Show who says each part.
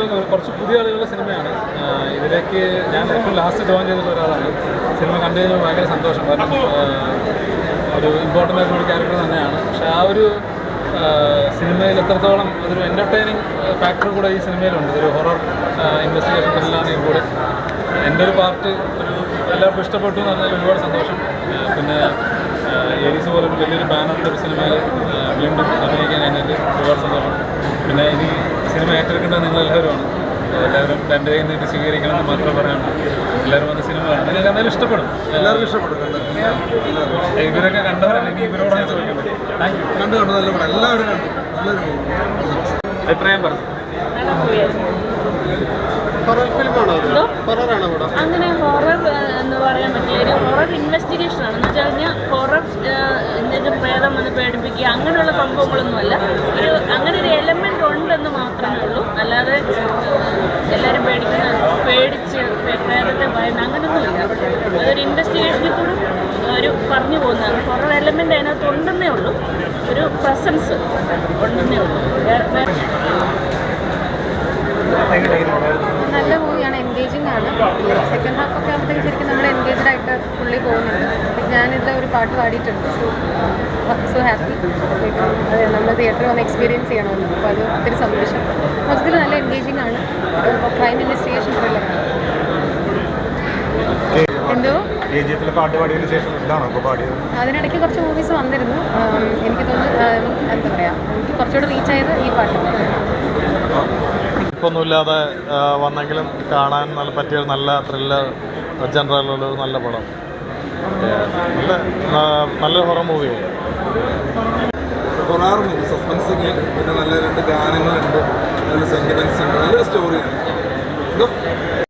Speaker 1: ഇത് കുറച്ച് പുതിയ ആളുകളുടെ സിനിമയാണ്. ഇതിലേക്ക് ഞാൻ ഏറ്റവും ലാസ്റ്റ് ജോയിൻ ചെയ്തിട്ടുള്ള ഒരാളാണ്. സിനിമ കണ്ടു കഴിഞ്ഞാൽ ഭയങ്കര സന്തോഷം. കാരണം ഒരു ഇമ്പോർട്ടൻ്റ് ആയിട്ടുള്ള ഒരു ക്യാരക്ടർ തന്നെയാണ്. പക്ഷെ ആ ഒരു സിനിമയിൽ എത്രത്തോളം അതൊരു എൻ്റർടൈനിങ് ഫാക്ടർ കൂടെ ഈ സിനിമയിലുണ്ട്. ഒരു ഹൊറർ ഇൻവെസ്റ്റിഗേഷൻ ത്രില്ലാണെങ്കിൽ കൂടെ എൻ്റെ ഒരു പാർട്ട് ഒരു എല്ലാവർക്കും ഇഷ്ടപ്പെട്ടു എന്ന് പറഞ്ഞാൽ ഒരുപാട് സന്തോഷം. പിന്നെ ഏരീസ് പോലൊരു വലിയൊരു ബാനറിൻ്റെ ഒരു സിനിമയിൽ വീണ്ടും അഭിനയിക്കാൻ കഴിഞ്ഞതിൽ ഒരുപാട് സന്തോഷം. പിന്നെ ഇനി സിനിമ ഏറ്റെടുക്കേണ്ടത് നിങ്ങളെല്ലാവരുമാണ്. എല്ലാവരും എൻ്റെ കയ്യിൽ നിന്ന് സ്വീകരിക്കണം എന്ന് മാത്രമേ പറയാനുള്ളൂ. എല്ലാവരും വന്ന സിനിമ കാണും. നിങ്ങൾക്ക് എന്തായാലും ഇഷ്ടപ്പെടും. എല്ലാവർക്കും ഇഷ്ടപ്പെടും. ഇവരൊക്കെ കണ്ടവരല്ലെങ്കിൽ ഇവരോടാണ് ചോദിക്കുന്നത്. Thank you. കണ്ടു നല്ല പടം. എല്ലാവരും കണ്ടു. നല്ലൊരു അഭിപ്രായം പറഞ്ഞു.
Speaker 2: അങ്ങനെ ഹൊറർ എന്ന് പറയാൻ പറ്റില്ല. ഒരു ഹൊറർ ഇൻവെസ്റ്റിഗേഷൻ ആണ്. എന്ന് വെച്ച് കഴിഞ്ഞാൽ ഹൊറർ എന്തെങ്കിലും പ്രേതം വന്ന് പേടിപ്പിക്കുക അങ്ങനെയുള്ള സംഭവങ്ങളൊന്നുമല്ല. അങ്ങനെ ഒരു എലമെന്റ് ഉണ്ടെന്ന് മാത്രമേ ഉള്ളൂ. അല്ലാതെ എല്ലാവരും പേടിച്ച് പ്രേതത്തെ ഭയന്ന് അങ്ങനെയൊന്നുമില്ല. അതൊരു ഇൻവെസ്റ്റിഗേഷനിൽ കൂടെ ഒരു പറഞ്ഞു പോകുന്നതാണ്. ഹൊറർ എലമെന്റ് അതിനകത്ത് ഉണ്ടെന്നേ ഉള്ളൂ. ഒരു പ്രസൻസ് ഉണ്ടെന്നേ ഉള്ളൂ.
Speaker 3: നല്ല മൂവിയാണ്. എൻഗേജിങ് ആണ്. സെക്കൻഡ് ഹാഫ് ഒക്കെ ആകുമ്പോഴത്തേക്ക് ശരിക്കും നമ്മൾ എൻഗേജ്ഡ് ആയിട്ട് പുള്ളി പോകുന്നുണ്ട്. ഞാനിതിൽ ഒരു പാട്ട് പാടിയിട്ടുണ്ട്. So happy. അതെ, നമ്മൾ തിയേറ്ററിൽ വന്ന് എക്സ്പീരിയൻസ് ചെയ്യണമല്ലോ. അപ്പോൾ അത് ഒത്തിരി സന്തോഷം. മൊത്തത്തിൽ നല്ല എൻഗേജിങ് ആണ്. ക്രൈം ഇൻവെസ്റ്റിഗേഷൻ ത്രില്ലറാണ്. എന്തോ അതിനിടയ്ക്ക് കുറച്ച് മൂവീസ് വന്നിരുന്നു. എനിക്ക് തോന്നുന്നു എന്താ പറയുക, എനിക്ക് കുറച്ചുകൂടെ റീച്ച് ആയത് ഈ പാട്ട്.
Speaker 4: ഒന്നുമില്ലാതെ വന്നെങ്കിലും കാണാൻ നല്ല പറ്റിയ നല്ല ത്രില്ലർ ജനറലുള്ള നല്ല പടം. നല്ല ഹൊറർ മൂവിയാണ്.
Speaker 5: ഹൊറർ മൂവി സസ്പെൻസ് ഒക്കെ പിന്നെ നല്ല രണ്ട് ഗാനങ്ങളുണ്ട്, നല്ല സെന്റിമെന്റ്സ് ഉണ്ട്, നല്ലൊരു സ്റ്റോറിയാണ്.